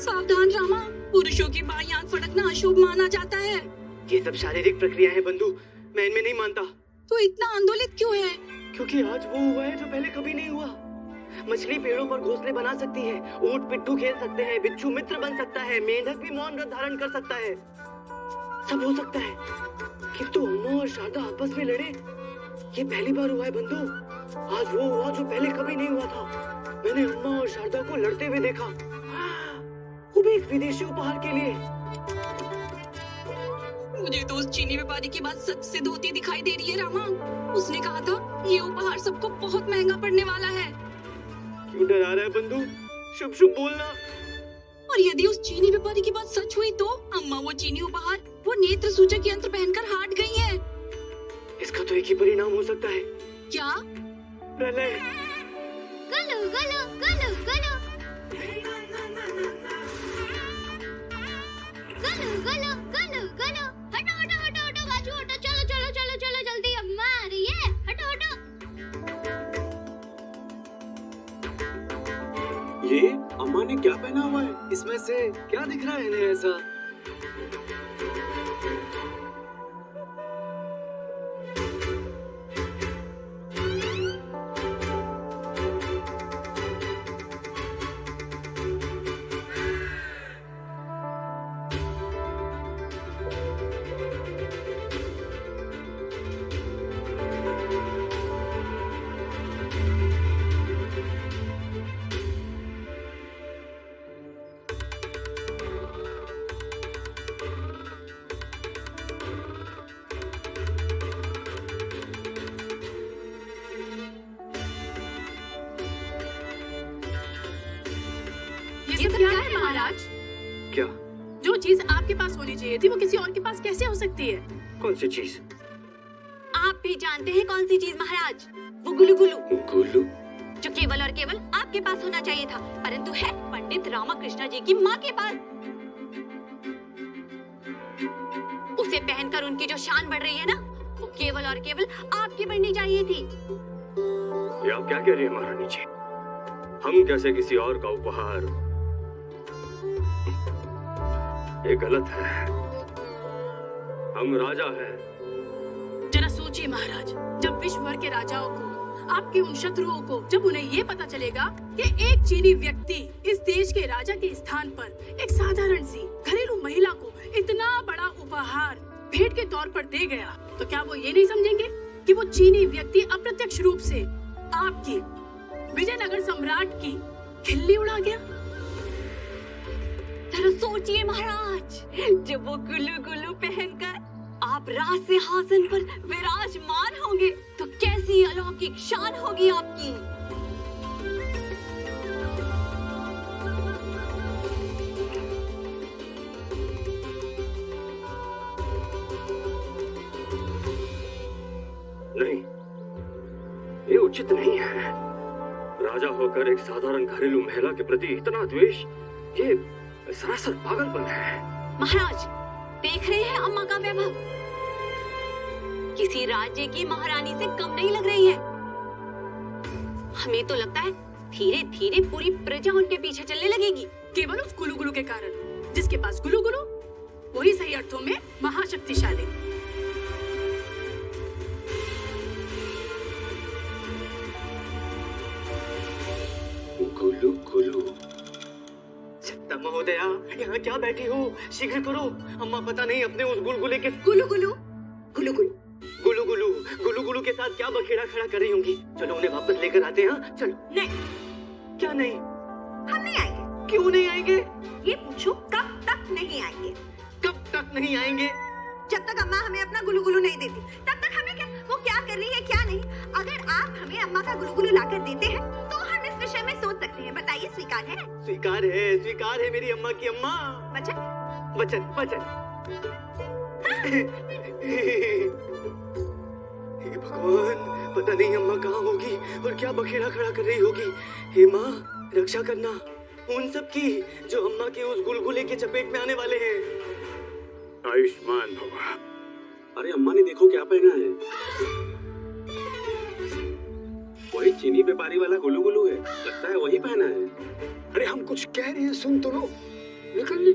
सावधान रामा, पुरुषों की बाईं आंख फड़कना अशुभ माना जाता है। ये सब शारीरिक प्रक्रिया है बंधु, मैं इनमें नहीं मानता। तो इतना आंदोलित क्यों है? क्योंकि आज वो हुआ है जो पहले कभी नहीं हुआ। मछली पेड़ों पर घोंसले बना सकती है, ऊंट पिट्ठू खेल सकते हैं, बिच्छू मित्र बन सकता है, मेंढक भी मौन व्रत धारण कर सकता है। सब हो सकता है, किंतु अम्मा और शारदा आपस में लड़े, ये पहली बार हुआ है बंधु। आज वो हुआ जो पहले कभी नहीं हुआ था। मैंने अम्मा और शारदा को लड़ते हुए देखा, वो भी एक विदेशी उपहार के लिए। मुझे तो उस चीनी व्यापारी की बात सच सिद्ध होती दिखाई दे रही है रामा। उसने कहा था ये उपहार सबको बहुत महंगा पड़ने वाला है। क्यों डरा रहा है बंधु? शुभ शुभ बोलना। और यदि उस चीनी व्यापारी की बात सच हुई तो अम्मा वो चीनी उपहार, वो नेत्र सूचक यंत्र पहनकर हाट गई है। इसका तो एक ही परिणाम हो सकता है। क्या? प्रलय। गलो गलो गलो गलो गलो गलो गलो गलो, हटो हटो हटो हटो बाजू हटो, चलो चलो चलो चलो जल्दी, अम्मा आ रही है, हटो हटो। ये अम्मा ने क्या पहना हुआ है? इसमें से क्या दिख रहा है इन्हें ऐसा? ये सब क्या है महाराज? क्या? जो चीज आपके पास होनी चाहिए थी वो किसी और के पास कैसे हो सकती है? कौन सी चीज? आप भी जानते हैं कौन सी चीज महाराज? वो गुलू गुलू, गुल्लू? जो केवल और केवल आपके पास होना चाहिए था, परंतु है पंडित रामाकृष्ण जी की माँ के पास। उसे पहनकर उनकी जो शान बढ़ रही है ना, वो केवल और केवल आपकी बढ़नी चाहिए थी। ये आप क्या कह रही हैं महारानी जी? हम कैसे किसी और का उपहार? ये गलत है। हम राजा हैं। जरा सोचिए महाराज, जब विश्व भर के राजाओं को, आपके उन शत्रुओं को, जब उन्हें ये पता चलेगा कि एक चीनी व्यक्ति इस देश के राजा के स्थान पर एक साधारण सी घरेलू महिला को इतना बड़ा उपहार भेंट के तौर पर दे गया, तो क्या वो ये नहीं समझेंगे कि वो चीनी व्यक्ति अप्रत्यक्ष रूप से आपकी विजयनगर सम्राट की खिल्ली उड़ा गया? जरा सोचिए महाराज, जब वो गुल्लू गुल्लू पहनकर आप राज सिंहासन पर विराजमान होंगे तो कैसी अलौकिक शान होगी आपकी। नहीं, ये उचित नहीं है। राजा होकर एक साधारण घरेलू महिला के प्रति इतना द्वेष, ये सरासर पागलपन है। महाराज, देख रहे हैं अम्मा का वैभव? किसी राज्य की महारानी से कम नहीं लग रही है। हमें तो लगता है धीरे धीरे पूरी प्रजा उनके पीछे चलने लगेगी, केवल उस गुलू गुलू के कारण। जिसके पास गुलू गुलू, वही सही अर्थों में महाशक्तिशाली। गुल्लू गुल्लू। सत्ता महोदया, यहाँ क्या बैठी हो? शीघ्र करो, अम्मा पता नहीं अपने उस गुलगुले के गुलू गुलू गुलू गुलू गुलू गुलू गुलू गुलू के साथ क्या बखेड़ा खड़ा कर रही होंगी। चलो उन्हें वापस लेकर आते हैं। हाँ चलो। नहीं, क्या नहीं? हम नहीं आएंगे। क्यों नहीं आएंगे? ये पूछो कब तक नहीं आएंगे? कब तक नहीं आएंगे? जब तक अम्मा हमें अपना गुलू गुलू नहीं देती, तब तक हमें क्या, वो क्या कर रही है क्या नहीं। अगर आप हमें अम्मा का गुलू गुलू लाकर देते हैं तो हम इस विषय में सोच सकते हैं। बताइए, स्वीकार है? स्वीकार है मेरी अम्मा की अम्मा। वचन? वचन वचन। हे भगवान, पता नहीं अम्मा कहाँ होगी और क्या बखेड़ा खड़ा कर रही होगी। हे माँ, रक्षा करना उन सब की जो अम्मा के उस गुलगुले के चपेट में आने वाले हैं। आयुष्मान होगा। अरे अम्मा ने देखो क्या पहना है। वही चीनी व्यापारी वाला गुलू गुलू है, लगता है वही पहना है। अरे हम कुछ कह रहे हैं, सुन तो लो। निकल ली।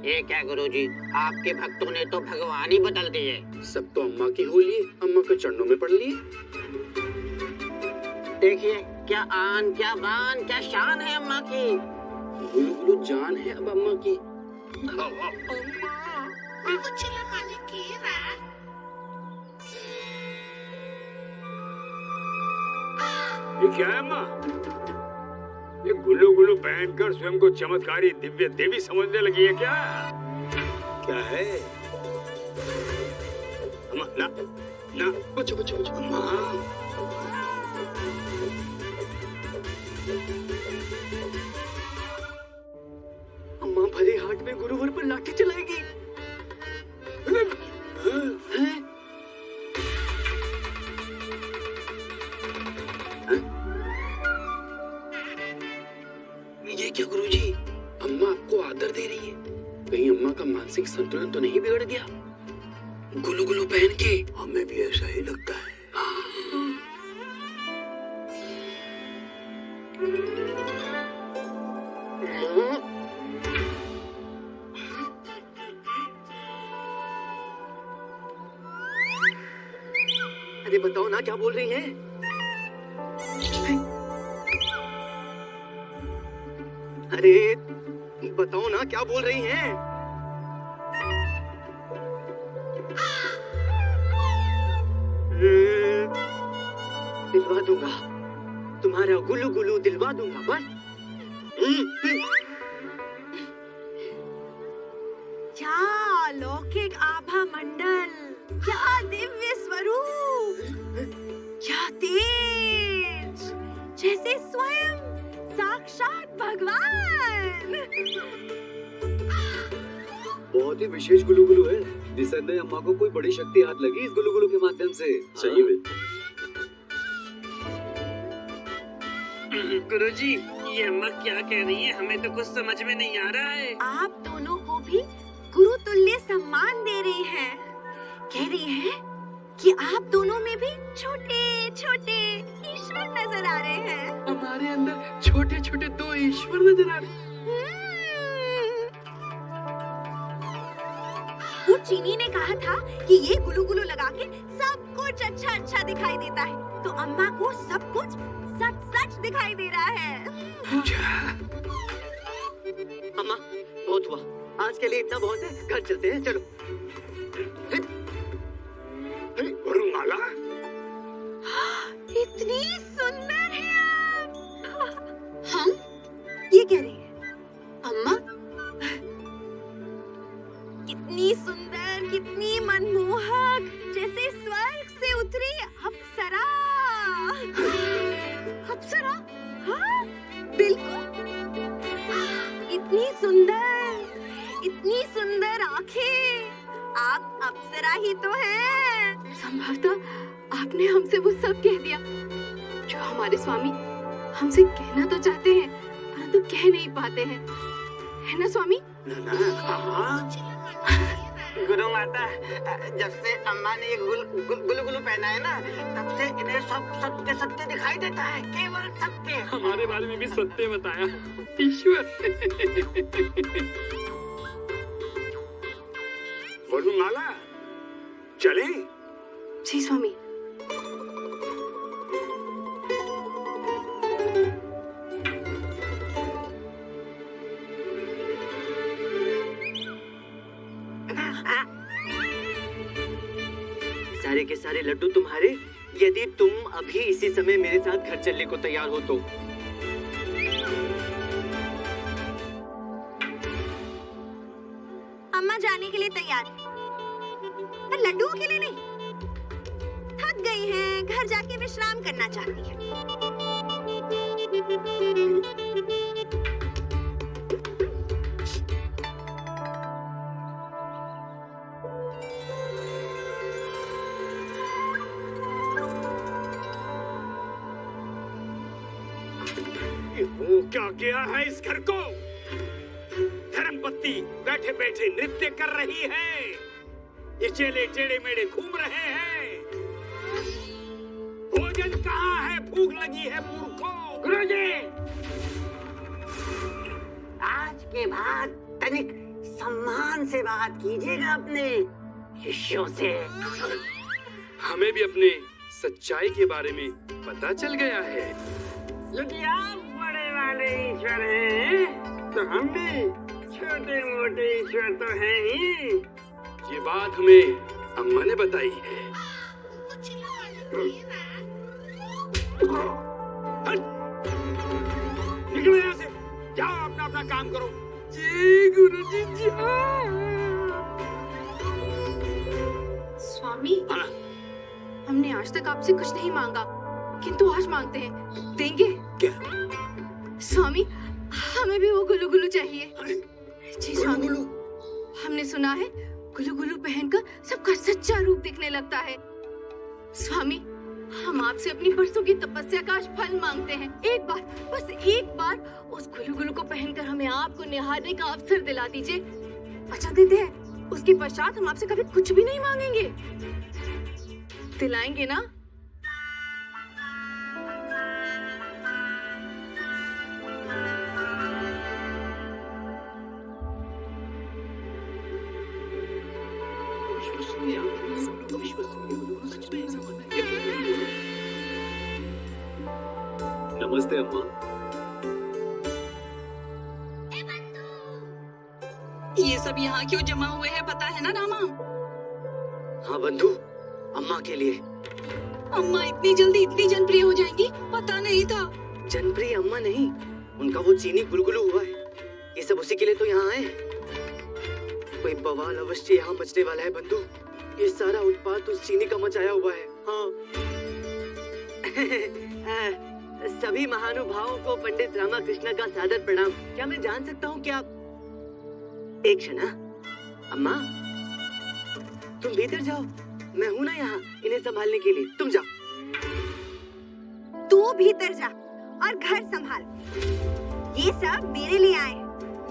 ये क्या गुरुजी, आपके भक्तों ने तो भगवान ही बदल दिए। सब तो अम्मा की हुई है, अम्मा के चरणों में पड़ लिए। देखिए क्या आन, क्या बान, क्या शान है अम्मा की। गुलू गुलू जान है अब अम्मा की। ये क्या है अम्मा? ये गुल्लू गुल्लू पहनकर स्वयं को चमत्कारी दिव्य देवी समझने लगी है क्या? क्या है? अम्मा ना ना, बचो बचो बचो। अम्मा अम्मा भले हाथ में गुरुवर पर लाठी चलाएगी। हैं? ये क्या गुरुजी, अम्मा आपको आदर दे रही है? कहीं अम्मा का मानसिक संतुलन तो नहीं बिगड़ गया? गुलू गुलू पहन के। हमें भी ऐसा ही लगता है। अरे बताओ ना क्या बोल रही हैं? अरे बताओ ना क्या बोल रही हैं? दिलवा दूंगा, तुम्हारा गुलू गुलू दिलवा दूंगा बस। क्या अलौकिक आभा मंडल, क्या दिव्य स्वरूप, क्या तेज, जैसे स्वयं साक्षात भगवान। बहुत ही विशेष गुलू गुलू है। निसंदेह अम्मा को कोई बड़ी शक्ति हाथ लगी इस गुलू गुलू के माध्यम से। सही में। गुरुजी, ये अम्मा क्या कह रही है, हमें तो कुछ समझ में नहीं आ रहा है। आप दोनों को भी गुरु तुल्य सम्मान दे रही हैं। कह रही है कि आप दोनों में भी छोटे छोटे ईश्वर नजर आ रहे हैं। हमारे अंदर छोटे छोटे दो ईश्वर नजर आ रहे। वो चीनी ने कहा था कि ये गुलू गुलू लगा के सब कुछ अच्छा अच्छा दिखाई देता है, तो अम्मा को सब कुछ सच सच दिखाई दे रहा है। अम्मा बहुत हुआ, आज के लिए इतना बहुत है, घर चलते हैं, चलो। वरुणमाला, इतनी सुंदर है आप। हम ये कह रही है अम्मा, कितनी सुंदर, कितनी मनमोहक, जैसे स्वर्ग से उतरी अप्सरा। अप्सरा? हाँ, बिल्कुल। इतनी सुंदर आंखें, आप अप्सरा ही तो हैं। संभवतः आपने हमसे वो सब कह दिया जो हमारे स्वामी हमसे कहना तो चाहते हैं परंतु कह नहीं पाते हैं, है ना स्वामी? गुरु माता, जब से अम्मा ने ये गुलू गुलू पहना है ना, तब से इन्हें सब सत्य सत्य दिखाई देता है, केवल सत्य। हमारे बारे में भी सत्य बताया ईश्वर। वरुणमाला, चले? जी स्वामी। सारे के सारे लड्डू तुम्हारे, यदि तुम अभी इसी समय मेरे साथ घर चलने को तैयार हो तो। अम्मा जाने के लिए तैयार है, पर लड्डुओं के लिए नहीं। थक गई हैं, घर जाके विश्राम करना चाहती है। वो क्या किया है इस घर को? धर्मपत्नी बैठे बैठे नृत्य कर रही है, ये चेले टेढ़े मेढ़े घूम रहे हैं। भोजन कहाँ है? भूख लगी है मूर्खों। गुरुजी, आज के बाद तनिक सम्मान से बात कीजिएगा अपने शिष्यों से। हमें भी अपने सच्चाई के बारे में पता चल गया है। यदि आप बड़े वाले ईश्वर हैं, तो हम भी छोटे मोटे ईश्वर तो हैं ही। ये बात हमें अम्मा ने बताई है। निकलो यहाँ से, जाओ अपना अपना काम करो। जी गुरुजी जी। स्वामी, हाँ? हमने आज तक आपसे कुछ नहीं मांगा, किंतु आज मांगते हैं, देंगे? क्या? स्वामी, हमें भी वो गुल्लू गुल्लू चाहिए। अरे, जी स्वामी, हमने सुना है गुल्लू गुल्लू पहनकर सबका सच्चा रूप दिखने लगता है। स्वामी, हम आपसे अपनी बरसों की तपस्या का आज फल मांगते हैं। एक बार, बस एक बार उस गुल्लू गुल्लू को पहनकर हमें आपको निहारने का अवसर दिला दीजिए। अच्छा देते हैं, उसके पश्चात हम आपसे कभी कुछ भी नहीं मांगेंगे। दिलाएंगे ना? नमस्ते अम्मा। ये सब यहाँ क्यों जमा हुए हैं पता है ना रामा? हाँ बंधु, अम्मा के लिए। अम्मा इतनी जल्दी इतनी जनप्रिय हो जाएंगी पता नहीं था। जनप्रिय अम्मा नहीं, उनका वो चीनी गुलगुलू हुआ है। ये सब उसी के लिए तो यहाँ आए। कोई बवाल अवश्य यहाँ मचने वाला है बंधु। ये सारा उत्पात उस चीनी का मचाया हुआ है। हाँ। सभी महानुभावों को पंडित रामाकृष्ण का सादर प्रणाम। क्या मैं जान सकता हूँ क्या? एक क्षण। अम्मा, तुम भीतर जाओ, मैं हूँ ना यहाँ इन्हें संभालने के लिए। तुम जाओ। तू भीतर जा और घर संभाल। ये सब मेरे लिए आए,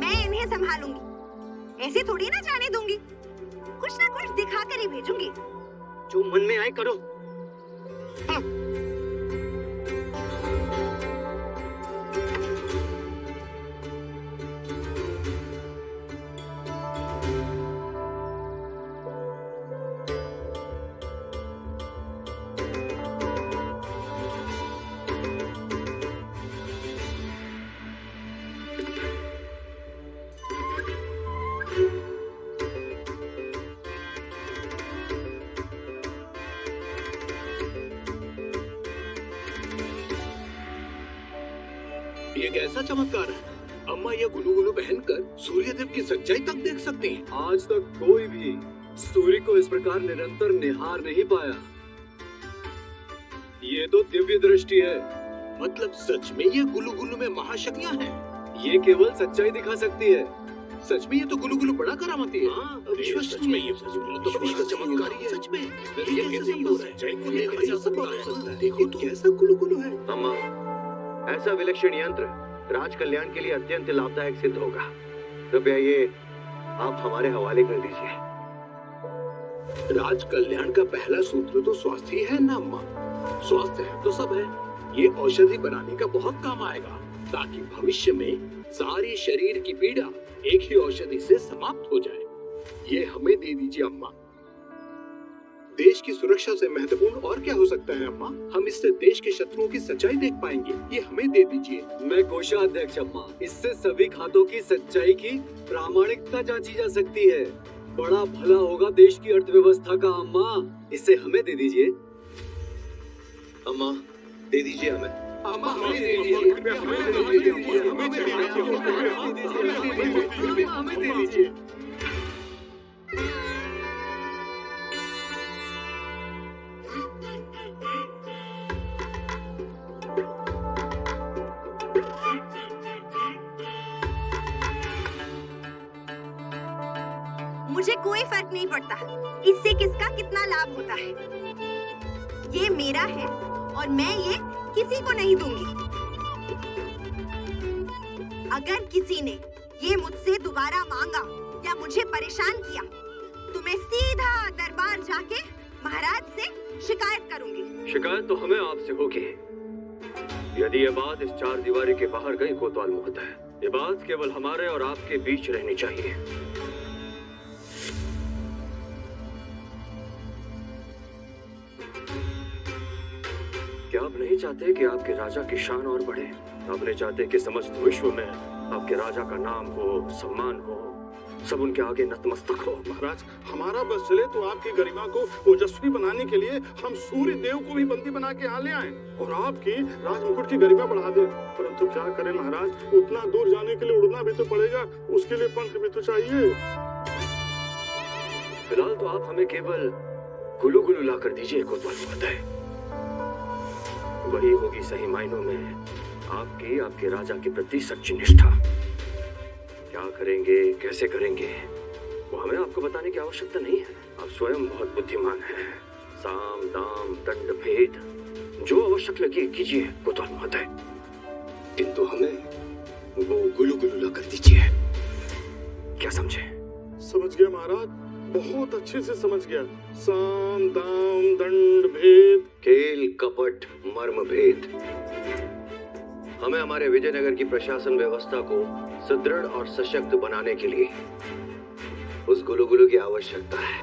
मैं इन्हें संभालूंगी। ऐसे थोड़ी ना जाने दूंगी, कुछ ना कुछ दिखाकर ही भेजूंगी। जो मन में आए करो। हाँ। ये कैसा चमत्कार है? अम्मा ये गुलू गुलू पहनकर सूर्यदेव की सच्चाई तक देख सकती हैं। आज तक कोई भी सूर्य को इस प्रकार निरंतर निहार नहीं पाया। ये तो दिव्य दृष्टि है। मतलब सच में ये गुलू गुलू में महाशक्तियाँ हैं। ये केवल सच्चाई दिखा सकती है। सच में ये तो गुलू गुलू बड़ा करामाती है। सच में ये तो बड़ा चमत्कारी है। सच में ये कैसे संभव है? सच्चाई को देखा जा सकता है। देखो तो कैसा गुलू गुलू है। अम्मा, ऐसा विलक्षण यंत्र राज कल्याण के लिए अत्यंत लाभदायक सिद्ध होगा। कृपया ये आप हमारे हवाले कर दीजिए। राज कल्याण का पहला सूत्र तो स्वास्थ्य ही है ना अम्मा। स्वास्थ्य है तो सब है। ये औषधि बनाने का बहुत काम आएगा, ताकि भविष्य में सारी शरीर की पीड़ा एक ही औषधि से समाप्त हो जाए। ये हमें दे दीजिए अम्मा। देश की सुरक्षा से महत्वपूर्ण और क्या हो सकता है अम्मा? हम इससे देश के शत्रुओं की सच्चाई देख पाएंगे। ये हमें दे दीजिए। मैं कोषाध्यक्ष अम्मा, इससे सभी खातों की सच्चाई की प्रामाणिकता जांची जा सकती है। बड़ा भला होगा देश की अर्थव्यवस्था का अम्मा, इसे हमें दे दीजिए। अम्मा, दे दीजिए हमें। अम्मा हमें दे दीजिए। हमें दे दीजिए। मुझे कोई फर्क नहीं पड़ता इससे किसका कितना लाभ होता है। ये मेरा है और मैं ये किसी को नहीं दूंगी। अगर किसी ने ये मुझसे दोबारा मांगा या मुझे परेशान किया तो मैं सीधा दरबार जाके महाराज से शिकायत करूंगी। शिकायत तो हमें आपसे होगी। यदि ये बात इस चार दीवारी के बाहर कहीं कोतवाल में होता है, ये बात केवल हमारे और आपके बीच रहनी चाहिए। क्या आप नहीं चाहते कि आपके राजा की शान और बढ़े? आप नहीं चाहते कि समस्त विश्व में आपके राजा का नाम हो, सम्मान हो, सब उनके आगे नतमस्तक हो? महाराज, हमारा बस चले तो आपकी गरिमा को ओजस्वी बनाने के लिए हम सूर्य देव को भी बंदी बना के यहाँ ले आए और आपकी राजमुकुट की गरिमा बढ़ा दे। परंतु क्या करें महाराज, उतना दूर जाने के लिए उड़ना भी तो पड़ेगा, उसके लिए पंख भी तो चाहिए। फिलहाल तो आप हमें केवल गुलू गुलू ला कर दीजिए कोतवाल मुहताए। वही होगी सही मायनों में आपके राजा के प्रति सच्ची निष्ठा। क्या करेंगे, कैसे करेंगे, वो हमें आपको बताने की आवश्यकता नहीं है। आप स्वयं बहुत बुद्धिमान हैं। साम दाम दंड भेद जो आवश्यक लगे कीजिए कोतवाल मुहताए, किंतु हमें वो गुलू गुलू ला कर दीजिए। क्या समझे? समझ गया महाराज, बहुत अच्छे से समझ गया। साम दाम दंड भेद, खेल कपट मर्म भेद। हमें हमारे विजयनगर की प्रशासन व्यवस्था को सुदृढ़ और सशक्त बनाने के लिए उस गुलुगुलू की आवश्यकता है।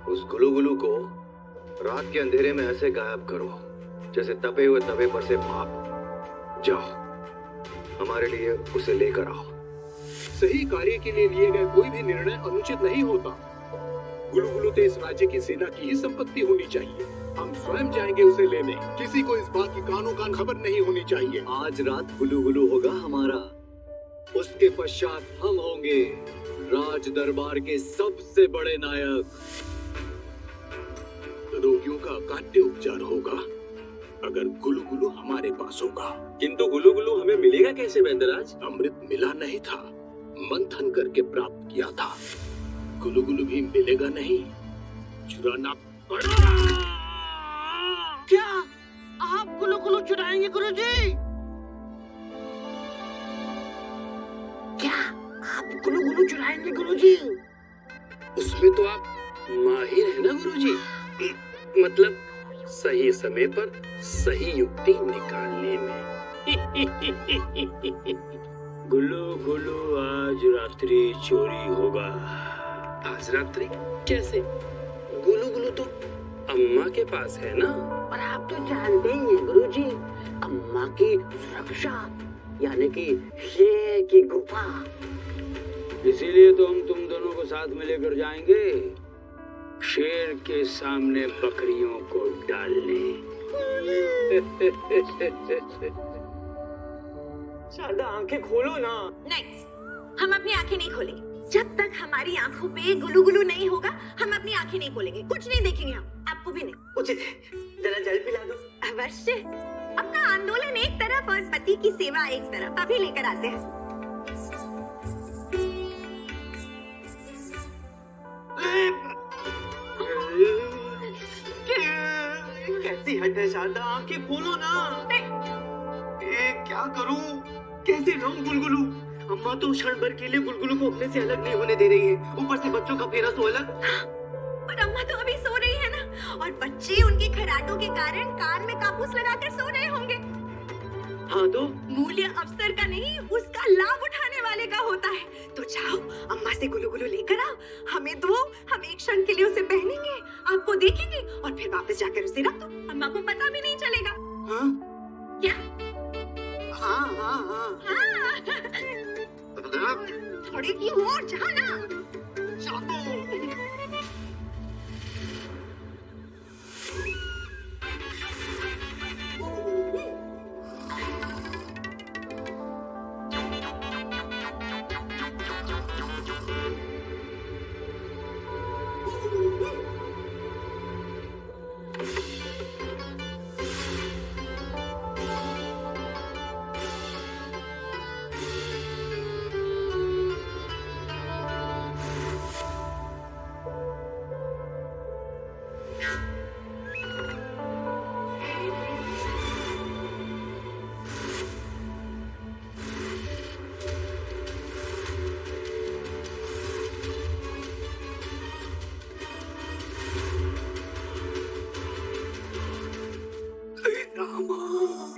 उस गुलुगुलू को रात के अंधेरे में ऐसे गायब करो जैसे तपे हुए तवे पर से भाप। जाओ, हमारे लिए उसे लेकर आओ। सही कार्य के लिए गए कोई भी निर्णय अनुचित नहीं होता। गुलुगुलू तो इस राज्य की सेना की ही संपत्ति होनी चाहिए। हम स्वयं जाएंगे उसे लेने, किसी को इस बात की कानो कान खबर नहीं होनी चाहिए। आज रात गुलू गुलू होगा हमारा, उसके पश्चात हम होंगे राज दरबार के सबसे बड़े नायक। रोगियों का अकाट्य उपचार होगा अगर गुलू गुलू हमारे पास होगा। किंतु गुलू गुलू हमें मिलेगा कैसे वैद्यराज? अमृत मिला नहीं था, मंथन करके प्राप्त किया था। गुलू गुलू भी मिलेगा नहीं, चुराना पड़ेगा। क्या आप गुलू गुलू चुराएंगे गुरुजी? क्या आप गुलू गुलू चुराएंगे गुरुजी? उसमें तो आप माहिर है ना गुरुजी, मतलब सही समय पर सही युक्ति निकालने में। गुल्लू गुल्लू आज रात्रि चोरी होगा। आज रात्रि कैसे? गुलू गुलू तो अम्मा के पास है ना। और आप तो जानते ही हैं गुरुजी, अम्मा की सुरक्षा यानी कि शेर की गुफा। इसीलिए तो हम तुम दोनों को साथ में लेकर जाएंगे, शेर के सामने बकरियों को डालने। शारदा, आंखें खोलो ना। नहीं, हम अपनी आंखें नहीं खोलेंगे। जब तक हमारी आंखों पे गुलू गुलू नहीं होगा, हम अपनी आंखें नहीं खोलेंगे। कुछ नहीं देखेंगे हम, आपको भी नहीं। उचित है, जरा जल पिला दो। अवश्य। अपना आंदोलन एक तरफ और पति की सेवा एक तरफ, अभी लेकर आते हैं। कैसी हद है शारदा, आंखें खोलो ना। क्या करूं, कैसे रहूं गुलगुलू? अम्मा तो क्षण भर के लिए गुलगुलू को अपने से अलग नहीं होने दे रही है, ऊपर से बच्चों का फेरा सो अलग। और अम्मा तो अभी सो रही है ना, और बच्चे उनके खराटों के कारण कान में कापूस लगाकर सो रहे होंगे। हाँ तो मूल्य अवसर का नहीं, उसका लाभ उठाने वाले का होता है। तो जाओ, अम्मा से गुलू गुलू लेकर आओ, हमें दो, हम एक क्षण के लिए उसे पहनेंगे, आपको देखेंगे और फिर वापस जाकर उसे रख दो। अम्मा को पता भी नहीं चलेगा। हाँ क्या? हाँ हाँ हाँ थोड़ी की और जा ना।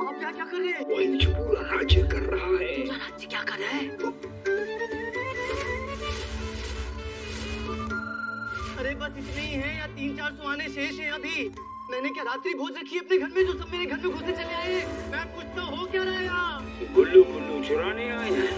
आप क्या कर रहे हैं? वही जो पूरा राज्य कर रहा है। इतने ही हैं या 300-400 आने शेष हैं अभी? मैंने क्या रात्रि भोज रखी है अपने घर में जो सब मेरे घर में घुसे चले आए? मैं पूछता हूँ क्या रहा है यहाँ? गुल्लू गुल्लू चुराने आए हैं।